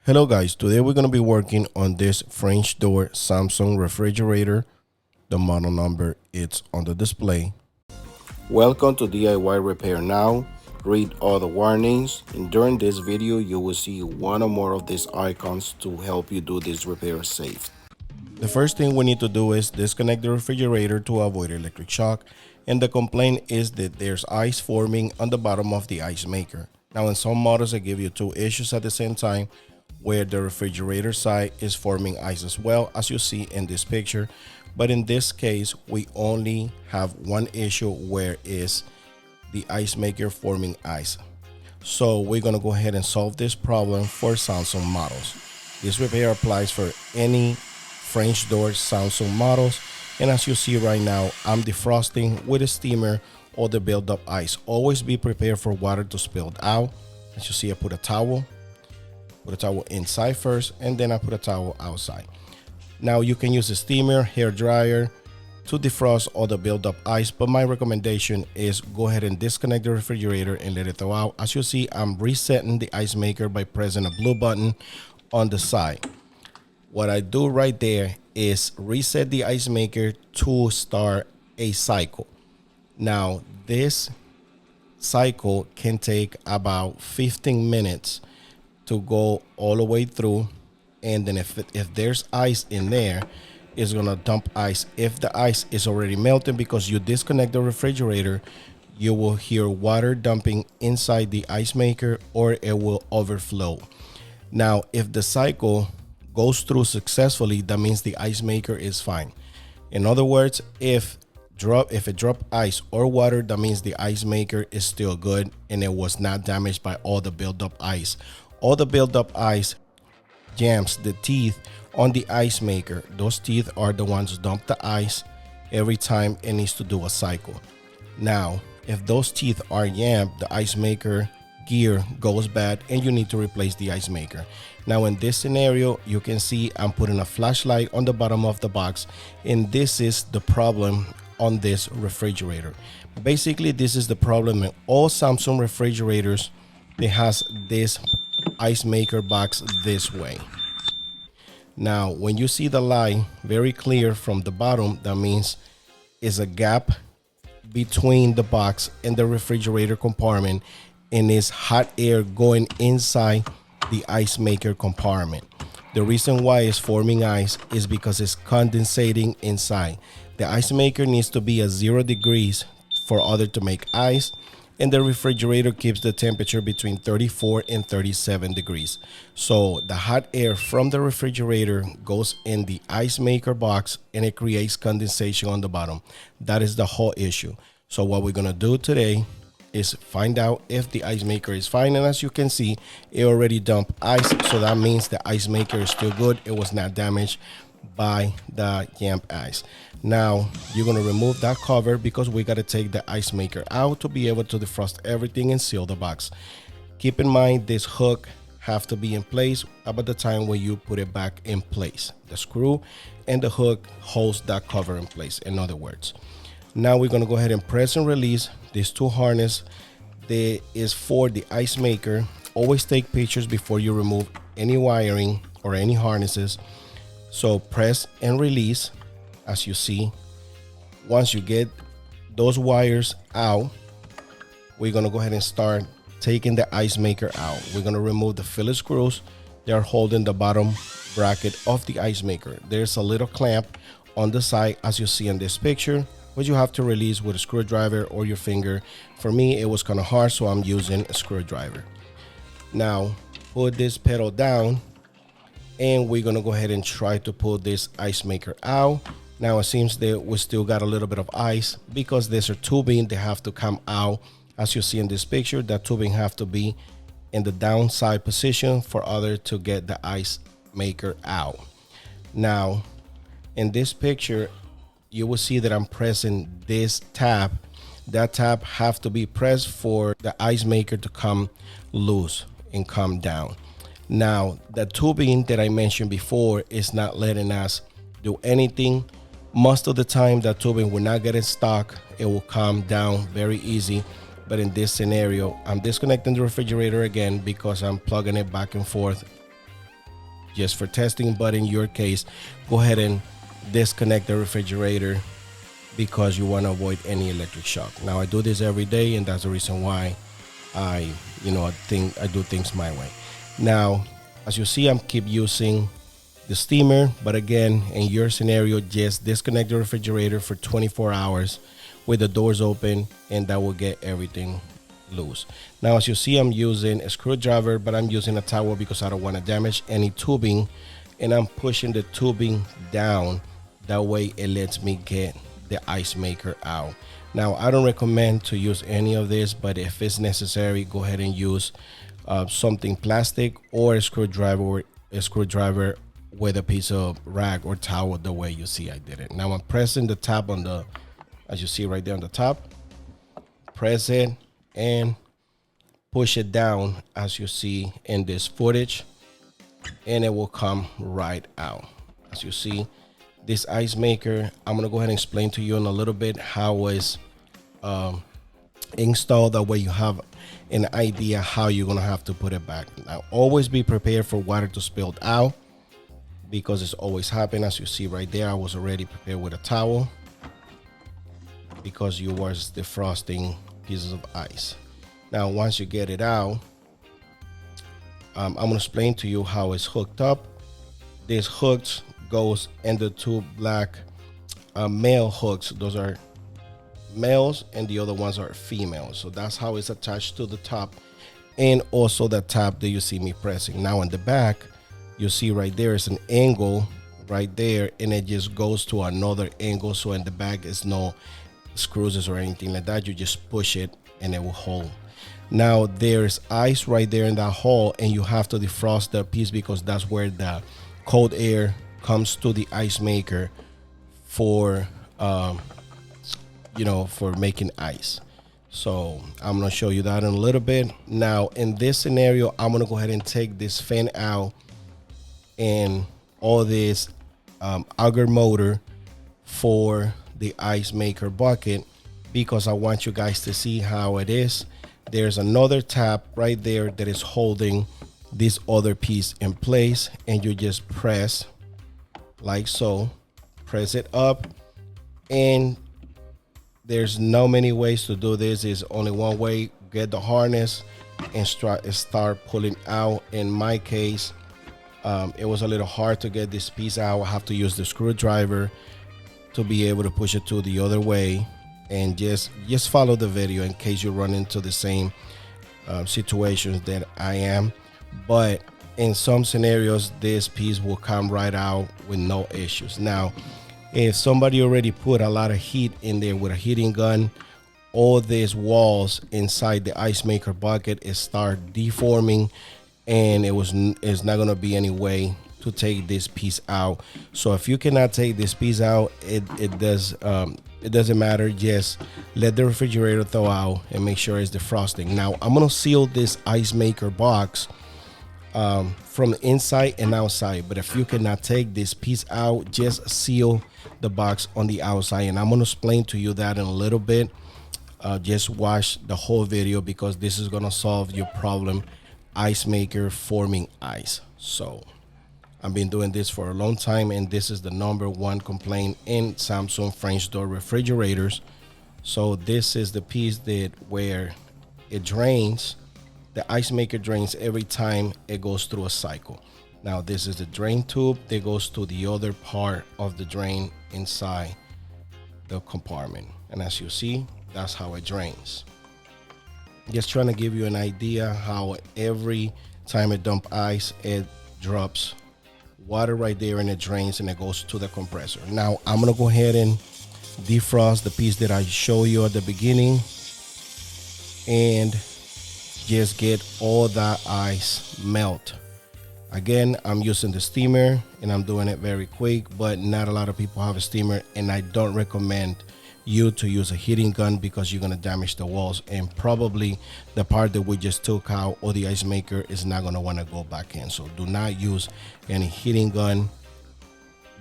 Hello guys, today we're going to be working on this French door Samsung refrigerator. The model number it's on the display. Welcome to DIY Repair Now. Read all the warnings, and during this video you will see one or more of these icons to help you do this repair safe. The first thing we need to do is disconnect the refrigerator to avoid electric shock, and the complaint is that there's ice forming on the bottom of the ice maker. Now in some models they give you two issues at the same time, where the refrigerator side is forming ice as well, as you see in this picture. But in this case, we only have one issue where is the ice maker forming ice. So we're gonna go ahead and solve this problem for Samsung models. This repair applies for any French door Samsung models. And as you see right now, I'm defrosting with a steamer or the build-up ice. Always be prepared for water to spill out. As you see, I put a towel inside first, and then I put a towel outside. Now you can use a steamer, hair dryer to defrost all the buildup ice, but my recommendation is go ahead and disconnect the refrigerator and let it thaw out. As you see, I'm resetting the ice maker by pressing a blue button on the side. What I do right there is reset the ice maker to start a cycle. Now this cycle can take about 15 minutes to go all the way through, and then if there's ice in there, it's gonna dump ice. If the ice is already melted because you disconnect the refrigerator, you will hear water dumping inside the ice maker, or it will overflow. Now if the cycle goes through successfully, that means the ice maker is fine. In other words, if it dropped ice or water, that means the ice maker is still good and it was not damaged by all the buildup ice. All the buildup ice jams the teeth on the ice maker. Those teeth are the ones who dump the ice every time it needs to do a cycle. Now, if those teeth are jammed, the ice maker gear goes bad and you need to replace the ice maker. Now in this scenario, you can see I'm putting a flashlight on the bottom of the box, and this is the problem on this refrigerator. Basically, this is the problem in all Samsung refrigerators. It has this ice maker box this way. Now when you see the line very clear from the bottom, that means is a gap between the box and the refrigerator compartment, and is hot air going inside the ice maker compartment. The reason why it's forming ice is because it's condensating inside. The ice maker needs to be at 0 degrees for other to make ice, and the refrigerator keeps the temperature between 34 and 37 degrees. So the hot air from the refrigerator goes in the ice maker box and it creates condensation on the bottom. That is the whole issue. So what we're gonna do today is find out if the ice maker is fine, and as you can see, it already dumped ice, so that means the ice maker is still good. It was not damaged by the jammed ice. Now you're going to remove that cover because we got to take the ice maker out to be able to defrost everything and seal the box. Keep in mind this hook have to be in place about the time when you put it back in place. The screw and the hook holds that cover in place, in other words. Now we're going to go ahead and press and release these two harnesses. That is for the ice maker. Always take pictures before you remove any wiring or any harnesses. So press and release. As you see, once you get those wires out, we're gonna go ahead and start taking the ice maker out. We're gonna remove the Phillips screws. They are holding the bottom bracket of the ice maker. There's a little clamp on the side, as you see in this picture, which you have to release with a screwdriver or your finger. For me, it was kind of hard, so I'm using a screwdriver. Now put this pedal down, and we're gonna go ahead and try to pull this ice maker out. Now it seems that we still got a little bit of ice because there's a tubing they have to come out. As you see in this picture, that tubing have to be in the downside position for other to get the ice maker out. Now in this picture, you will see that I'm pressing this tab. That tab have to be pressed for the ice maker to come loose and come down. Now the tubing that I mentioned before is not letting us do anything. Most of the time that tubing will not get stuck. It will come down very easy. But in this scenario, I'm disconnecting the refrigerator again because I'm plugging it back and forth just for testing, but in your case, go ahead and disconnect the refrigerator because you want to avoid any electric shock. Now I do this every day, and that's the reason why I do things my way. Now, as you see, I'm keep using the steamer, but again, in your scenario, just disconnect the refrigerator for 24 hours with the doors open, and that will get everything loose. Now, as you see, I'm using a screwdriver, but I'm using a towel because I don't want to damage any tubing, and I'm pushing the tubing down. That way it lets me get the ice maker out. Now, I don't recommend to use any of this, but if it's necessary, go ahead and use something plastic or a screwdriver with a piece of rag or towel, the way you see I did it. Now I'm pressing the tab on the, as you see right there on the top, press it and push it down as you see in this footage, and it will come right out. As you see, this ice maker, I'm gonna go ahead and explain to you in a little bit how it's installed. That way you have an idea how you're gonna have to put it back. Now always be prepared for water to spill out, because it's always happening. As you see right there, I was already prepared with a towel because you was defrosting pieces of ice. Now once you get it out, I'm gonna explain to you how it's hooked up. This hooks goes in the two black male hooks. Those are males and the other ones are females. So that's how it's attached to the top, and also the tab that you see me pressing. Now in the back, you see right there is an angle right there, and it just goes to another angle. So in the back is no screws or anything like that. You just push it and it will hold. Now there's ice right there in that hole, and you have to defrost the piece because that's where the cold air comes to the ice maker for for making ice. So I'm gonna show you that in a little bit. Now in this scenario, I'm gonna go ahead and take this fan out and all this auger motor for the ice maker bucket, because I want you guys to see how it is. There's another tab right there that is holding this other piece in place, and you just press like so, press it up, and there's no many ways to do this. There's only one way. Get the harness and start pulling out. In my case, it was a little hard to get this piece out. I have to use the screwdriver to be able to push it to the other way, and just follow the video in case you run into the same situations that I am. But in some scenarios, this piece will come right out with no issues. Now, if somebody already put a lot of heat in there with a heating gun, all these walls inside the ice maker bucket is start deforming, and it's not gonna be any way to take this piece out. So if you cannot take this piece out, it doesn't matter. Just let the refrigerator thaw out and make sure it's defrosting. Now I'm gonna seal this ice maker box from the inside and outside, but if you cannot take this piece out, just seal the box on the outside, and I'm going to explain to you that in a little bit. Just watch the whole video, because this is going to solve your problem, ice maker forming ice. So I've been doing this for a long time, and this is the #1 complaint in Samsung French door refrigerators. So this is the piece that where it drains. The ice maker drains every time it goes through a cycle. Now this is the drain tube that goes to the other part of the drain inside the compartment, and as you see, that's how it drains. Just trying to give you an idea how every time it dump ice, it drops water right there, and it drains and it goes to the compressor. Now I'm gonna go ahead and defrost the piece that I showed you at the beginning, and just get all that ice melt. Again, I'm using the steamer, and I'm doing it very quick, but not a lot of people have a steamer, and I don't recommend you to use a heating gun because you're gonna damage the walls, and probably the part that we just took out or the ice maker is not gonna wanna go back in. So do not use any heating gun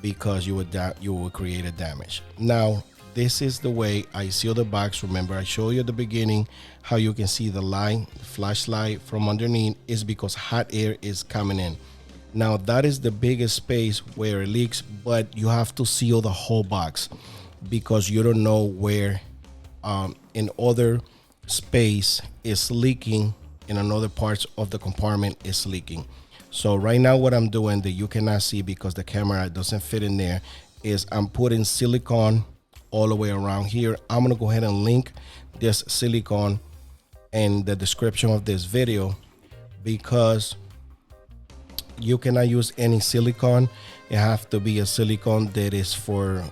because you will create a damage. Now, this is the way I seal the box. Remember, I showed you at the beginning how you can see the light, the flashlight from underneath is because hot air is coming in. Now that is the biggest space where it leaks, but you have to seal the whole box because you don't know where in other space is leaking, in another parts of the compartment is leaking. So right now what I'm doing that you cannot see because the camera doesn't fit in there is I'm putting silicone all the way around here. I'm gonna go ahead and link this silicone in the description of this video because you cannot use any silicone. It have to be a silicone that is for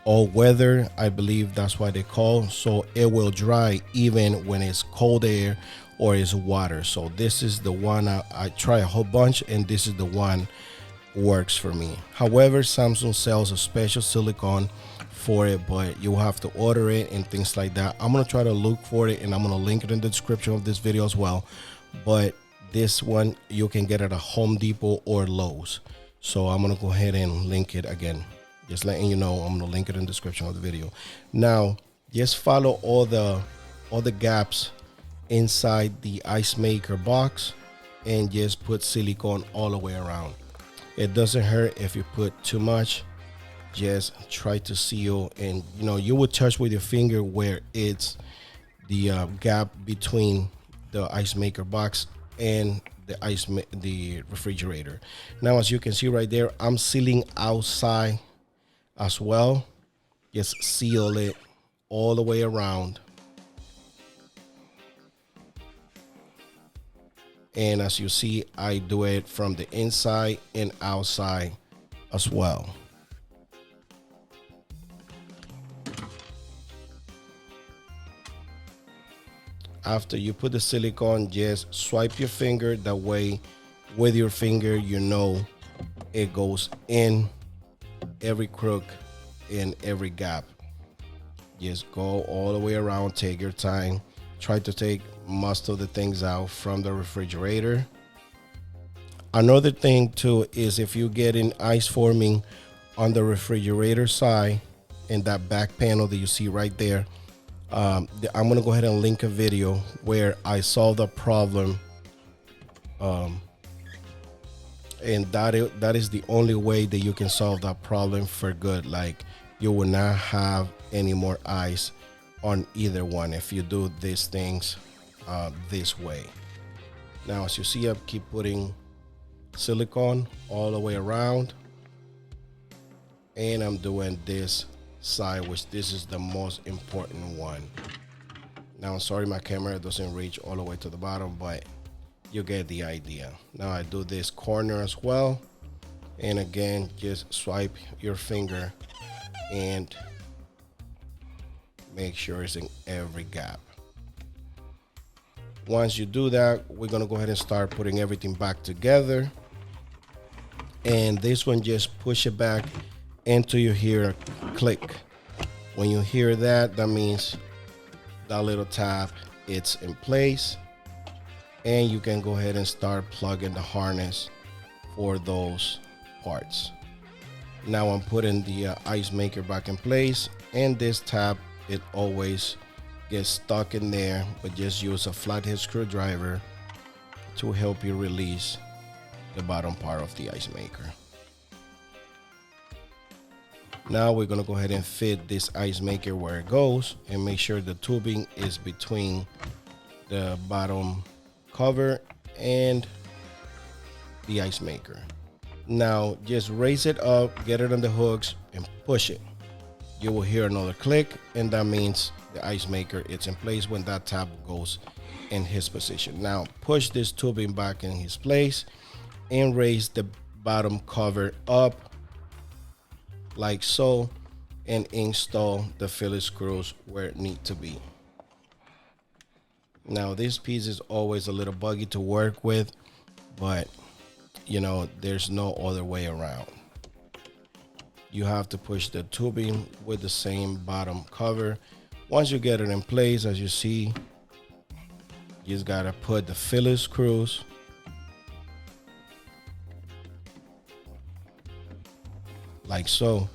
all weather, I believe that's why they call, so it will dry even when it's cold air or it's water. So this is the one I try a whole bunch, and this is the one works for me. However, Samsung sells a special silicone for it, but you have to order it and things like that. I'm gonna try to look for it, and I'm gonna link it in the description of this video as well. But this one you can get at a Home Depot or Lowe's. So I'm gonna go ahead and link it again. Just letting you know, I'm gonna link it in the description of the video. Now, just follow all the gaps inside the Ice Maker box and just put silicone all the way around. It doesn't hurt if you put too much. Just try to seal, and you will touch with your finger where it's the gap between the Ice Maker box and the refrigerator. Now, as you can see right there, I'm sealing outside as well. Just seal it all the way around. And as you see, I do it from the inside and outside as well. After you put the silicone, just swipe your finger. That way, with your finger, it goes in every crook, in every gap. Just go all the way around. Take your time. Try to take most of the things out from the refrigerator. Another thing too is if you get in ice forming on the refrigerator side, in that back panel that you see right there, I'm gonna go ahead and link a video where I solved a problem, and that is the only way that you can solve that problem for good. Like, you will not have any more ice on either one if you do these things this way. Now, as you see, I keep putting silicone all the way around, and I'm doing this side, which this is the most important one. Now, I'm sorry my camera doesn't reach all the way to the bottom, but you get the idea. Now I do this corner as well, and again, just swipe your finger and make sure it's in every gap. Once you do that, we're gonna go ahead and start putting everything back together. And this one, just push it back until you hear a click. When you hear that, that means that little tab, it's in place, and you can go ahead and start plugging the harness for those parts. Now I'm putting the Ice Maker back in place, and this tab, it always gets stuck in there, but just use a flathead screwdriver to help you release the bottom part of the Ice Maker. Now we're gonna go ahead and fit this Ice Maker where it goes, and make sure the tubing is between the bottom cover and the Ice Maker. Now just raise it up, get it on the hooks, and push it. You will hear another click, and that means the Ice Maker it's in place when that tab goes in his position. Now push this tubing back in his place and raise the bottom cover up like so, and install the Phillips screws where it needs to be. Now this piece is always a little buggy to work with, but there's no other way around. You have to push the tubing with the same bottom cover. Once you get it in place, as you see, you just gotta put the Phillips screws like so,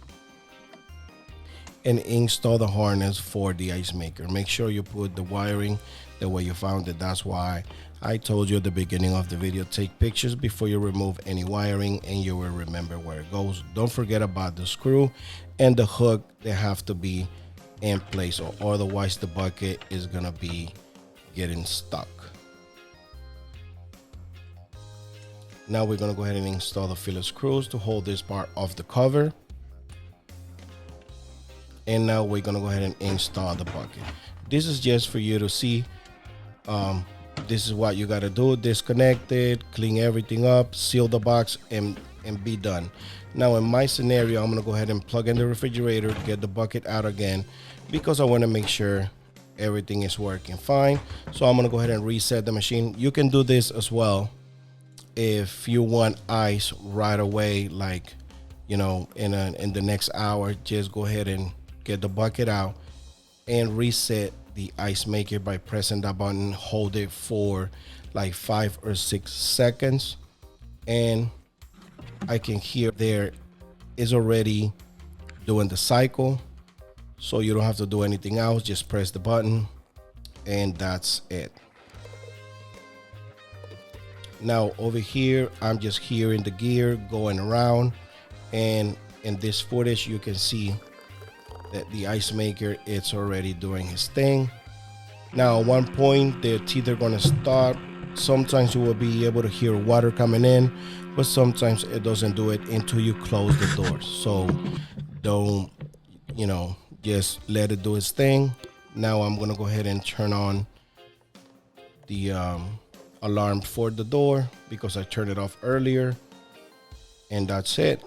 and install the harness for the Ice Maker. Make sure you put the wiring the way you found it. That's why I told you at the beginning of the video, take pictures before you remove any wiring, and you will remember where it goes. Don't forget about the screw and the hook. They have to be in place, or otherwise the bucket is gonna be getting stuck. Now we're gonna go ahead and install the Phillips screws to hold this part off the cover. And now we're gonna go ahead and install the bucket. This is just for you to see. This is what you gotta do. Disconnect it, clean everything up, seal the box, and be done. Now in my scenario, I'm gonna go ahead and plug in the refrigerator, get the bucket out again, because I wanna make sure everything is working fine. So I'm gonna go ahead and reset the machine. You can do this as well if you want ice right away, like, you know, in the next hour. Just go ahead and get the bucket out and reset the ice maker by pressing that button. Hold it for like 5 or 6 seconds, and I can hear there is already doing the cycle. So you don't have to do anything else, just press the button, and that's it. Now over here, I'm just hearing the gear going around, and in this footage you can see that the ice maker, it's already doing his thing. Now at one point the teeth are gonna stop. Sometimes you will be able to hear water coming in, but sometimes it doesn't do it until you close the door. So don't, you know, just let it do its thing. Now I'm gonna go ahead and turn on the alarm for the door because I turned it off earlier, and that's it.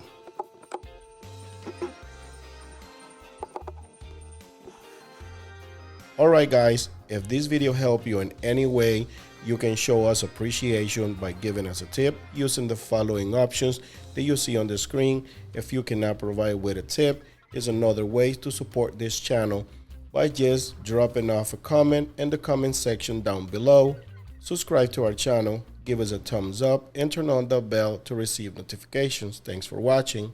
Alright guys, if this video helped you in any way, you can show us appreciation by giving us a tip using the following options that you see on the screen. If you cannot provide with a tip, is another way to support this channel by just dropping off a comment in the comment section down below. Subscribe to our channel, give us a thumbs up, and turn on the bell to receive notifications. Thanks for watching.